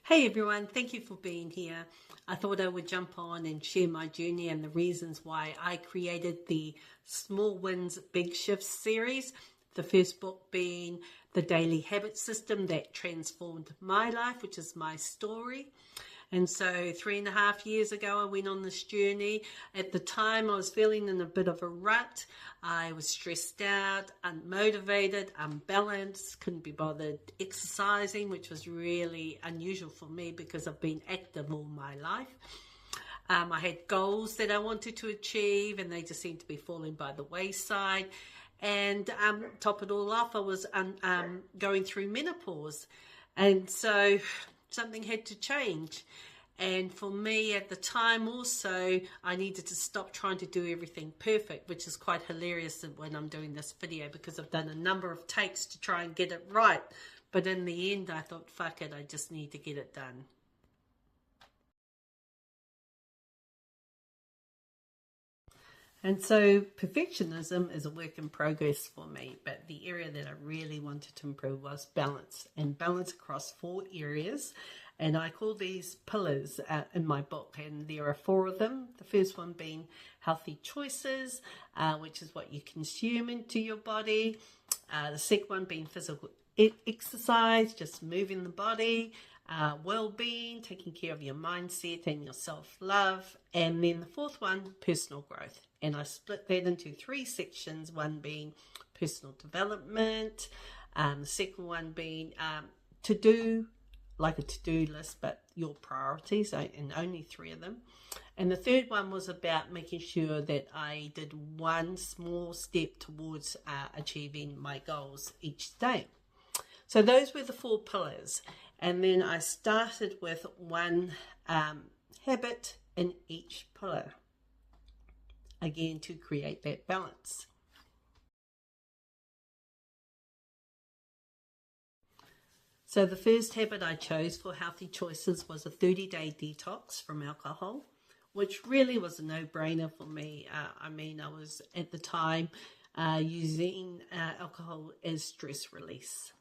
Hey everyone, thank you for being here. I thought I would jump on and share my journey and the reasons why I created the Small Wins Big Shifts series. The first book being The Daily Habit System that transformed my life, which is my story. And so 3.5 years ago, I went on this journey. At the time, I was feeling in a bit of a rut. I was stressed out, unmotivated, unbalanced, couldn't be bothered exercising, which was really unusual for me because I've been active all my life. I had goals that I wanted to achieve, and they just seemed to be falling by the wayside. And top it all off, I was going through menopause. And so something had to change. And for me at the time also, I needed to stop trying to do everything perfect, which is quite hilarious when I'm doing this video because I've done a number of takes to try and get it right. But in the end, I thought, fuck it, I just need to get it done. And so perfectionism is a work in progress for me, but the area that I really wanted to improve was balance, and balance across 4 areas. And I call these pillars in my book, and there are 4 of them. The first one being healthy choices, which is what you consume into your body. The second one being physical exercise, just moving the body. Well-being, taking care of your mindset and your self-love. And then the 4th one, personal growth. And I split that into 3 sections, one being personal development, the second one being to-do, like a to-do list, but your priorities, and only 3 of them. And the third one was about making sure that I did one small step towards achieving my goals each day. So those were the 4 pillars. And then I started with one habit in each pillar, again, to create that balance. So the first habit I chose for healthy choices was a 30-day detox from alcohol, which really was a no-brainer for me. I was at the time using alcohol as stress release.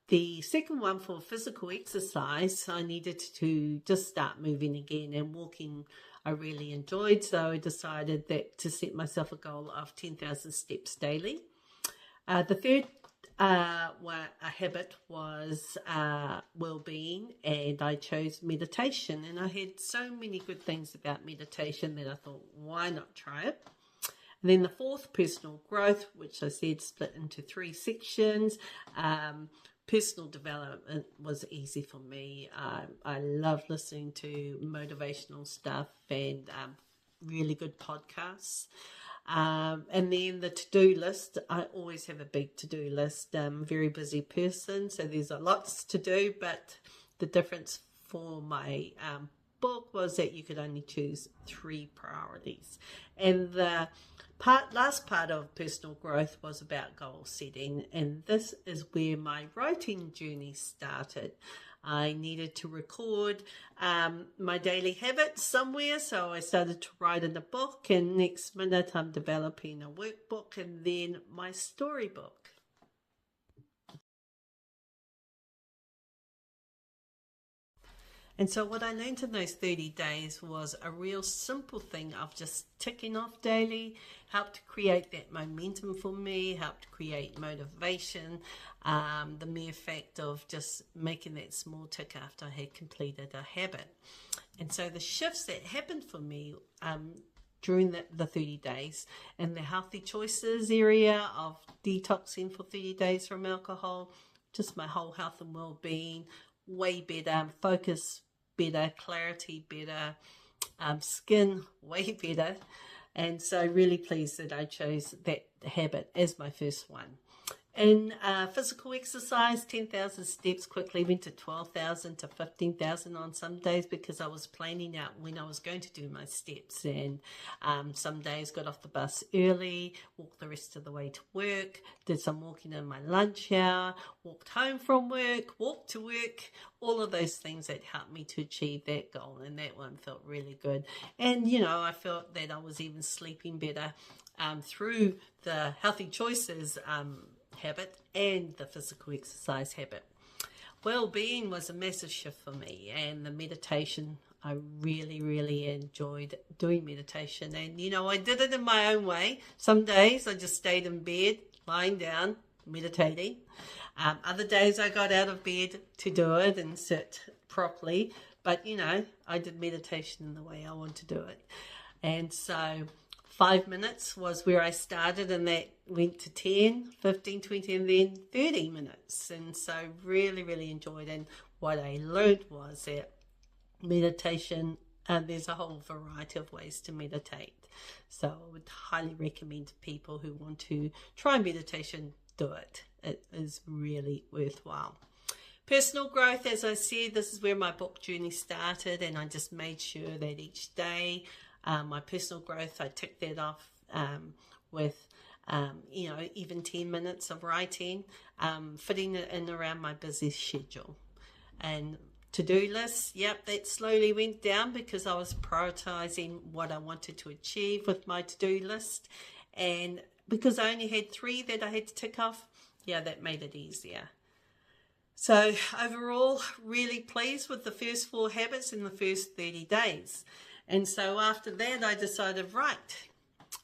The second one, for physical exercise, I needed to just start moving again, and walking I really enjoyed, so I decided that to set myself a goal of 10,000 steps daily. The third a habit was well-being, and I chose meditation, and I had so many good things about meditation that I thought, why not try it? And then the 4th, personal growth, which I said split into 3 sections. Personal development was easy for me. I love listening to motivational stuff and really good podcasts. And then the to-do list, I always have a big to-do list. I'm a very busy person, so there's a lots to do, but the difference for my book was that you could only choose 3 priorities. And the last part of personal growth was about goal setting, and this is where my writing journey started. I needed to record my daily habits somewhere, so I started to write in a book, and next minute I'm developing a workbook and then my storybook. And so what I learned in those 30 days was a real simple thing of just ticking off daily, helped to create that momentum for me, helped to create motivation, the mere fact of just making that small tick after I had completed a habit. And so the shifts that happened for me during the 30 days in the healthy choices area of detoxing for 30 days from alcohol, just my whole health and well-being, way better, focus better, clarity better, skin way better. And so really pleased that I chose that habit as my first one. In physical exercise, 10,000 steps quickly went to 12,000 to 15,000 on some days because I was planning out when I was going to do my steps. And some days got off the bus early, walked the rest of the way to work, did some walking in my lunch hour, walked home from work, walked to work, all of those things that helped me to achieve that goal. And that one felt really good. And, I felt that I was even sleeping better through the healthy choices habit and the physical exercise habit. Well-being was a massive shift for me, and the meditation, I really enjoyed doing meditation. And I did it in my own way. Some days I just stayed in bed, lying down, meditating. Other days I got out of bed to do it and sit properly. But I did meditation in the way I want to do it. And so 5 minutes was where I started, and that went to 10, 15, 20, and then 30 minutes. And so really enjoyed it. And what I learned was that meditation, there's a whole variety of ways to meditate. So I would highly recommend to people who want to try meditation, do it. It is really worthwhile. Personal growth, as I said, this is where my book journey started, and I just made sure that each day my personal growth, I ticked that off with, even 10 minutes of writing, fitting it in around my busy schedule. And to-do list, that slowly went down because I was prioritizing what I wanted to achieve with my to-do list. And because I only had 3 that I had to tick off, that made it easier. So overall, really pleased with the first 4 habits in the first 30 days. And so after that, I decided, right,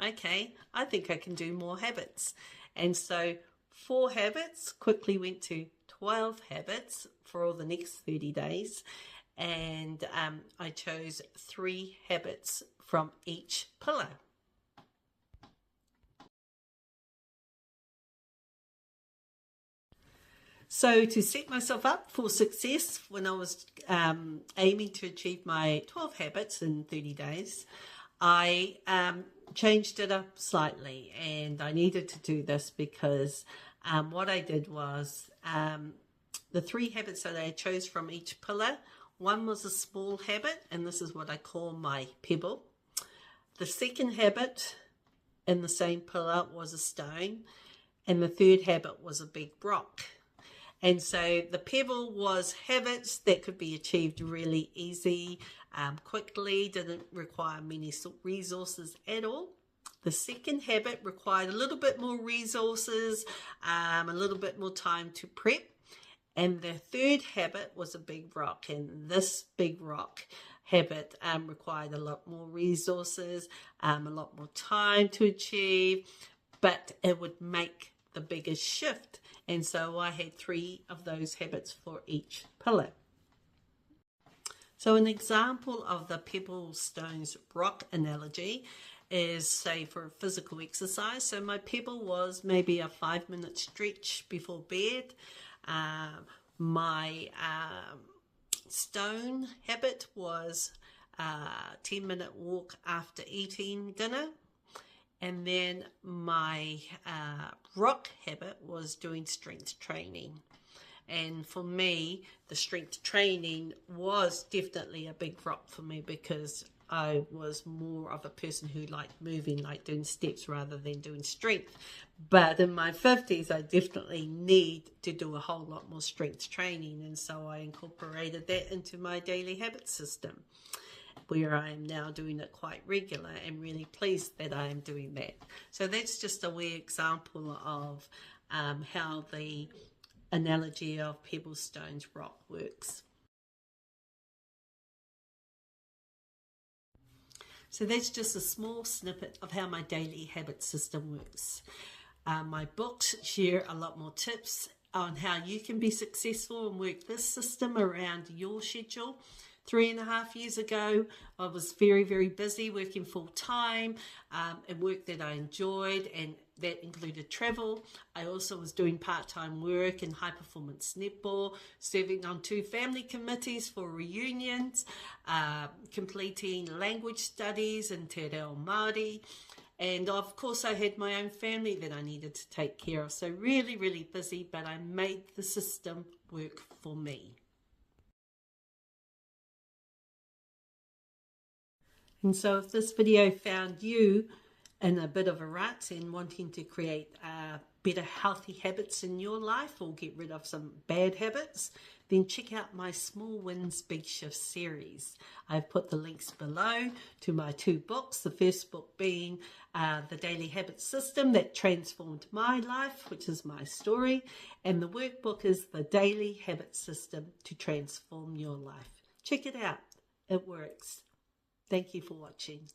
okay, I think I can do more habits. And so 4 habits quickly went to 12 habits for all the next 30 days. And I chose 3 habits from each pillar. So to set myself up for success when I was aiming to achieve my 12 habits in 30 days, I changed it up slightly, and I needed to do this because what I did was the 3 habits that I chose from each pillar, one was a small habit, and this is what I call my pebble. The second habit in the same pillar was a stone, and the third habit was a big rock. And so the pebble was habits that could be achieved really easy, quickly, didn't require many resources at all. The second habit required a little bit more resources, a little bit more time to prep. And the third habit was a big rock. And this big rock habit required a lot more resources, a lot more time to achieve, but it would make the biggest shift. And so I had 3 of those habits for each pillar. So an example of the pebble, stones, rock analogy is, say, for physical exercise. So my pebble was maybe a 5-minute stretch before bed. My stone habit was a 10-minute walk after eating dinner. And then my rock habit was doing strength training. And for me, the strength training was definitely a big rock for me because I was more of a person who liked moving, like doing steps rather than doing strength. But in my 50s, I definitely need to do a whole lot more strength training. And so I incorporated that into my daily habit system, where I am now doing it quite regular, and really pleased that I am doing that. So that's just a wee example of how the analogy of pebble, stones, rock works. So that's just a small snippet of how my daily habit system works. My books share a lot more tips on how you can be successful and work this system around your schedule. 3.5 years ago, I was very busy working full time and work that I enjoyed, and that included travel. I also was doing part-time work in high performance netball, serving on 2 family committees for reunions, completing language studies in Te Reo Māori. And of course, I had my own family that I needed to take care of. So really busy, but I made the system work for me. And so if this video found you in a bit of a rut and wanting to create better healthy habits in your life or get rid of some bad habits, then check out my Small Wins Big Shifts series. I've put the links below to my 2 books, the first book being The Daily Habit System That Transformed My Life, which is my story, and the workbook is The Daily Habit System to Transform Your Life. Check it out. It works. Thank you for watching.